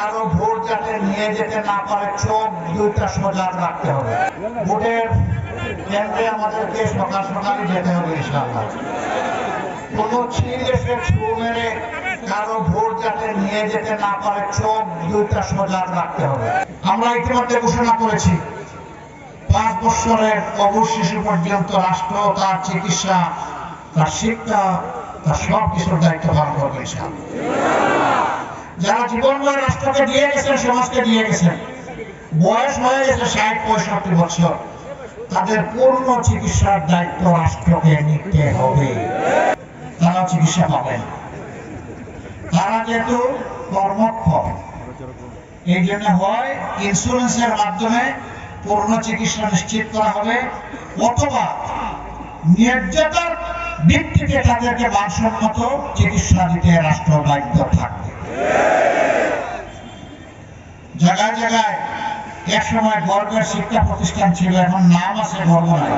কারো ভোট যাতে নিয়ে যেতে না পারে চোখ দুইটা সোজা রাখতে হবে। ভোটের কেন্দ্রে আমাদেরকে সকাল সকালই যেতে হবে ইনশাআল্লাহ। কোনো ছিঁড় এসে ছু মেরে কারো ভোট যাতে নিয়ে যেতে না পারে চোখ দুইটা সোজা রাখতে হবে। আমরা ইতিমধ্যে ঘোষণা করেছি 5 বছরের অবশ শিশু পর্যন্ত রাষ্ট্র তার চিকিৎসা, তার শিক্ষা, তার সব কিছুর দায়িত্ব পালন করবে ইনশাআল্লাহ। যারা জীবনভর রাষ্ট্রকে দিয়ে গেছেন, সমাজকে দিয়ে গেছেন, বয়স হয়ে গেছে 60-65 বছর, তাদের পূর্ণ চিকিৎসার দায়িত্ব রাষ্ট্রকে নিতে হবে। তারা চিকিৎসা পাবেন। তারা যেহেতু কর্মক্ষম, এই জন্য হয় ইন্স্যুরেন্সের মাধ্যমে পূর্ণ চিকিৎসা নিশ্চিত করা হবে, অথবা ন্যায্যতার ভিত্তিতে তাদেরকে মানসম্মত চিকিৎসা দিতে রাষ্ট্র বাধ্য থাকবে। জায়গায় জায়গায় এক সময় গর্বের শিক্ষা প্রতিষ্ঠান ছিল, এখন নাম আছে, গর্ব নাই।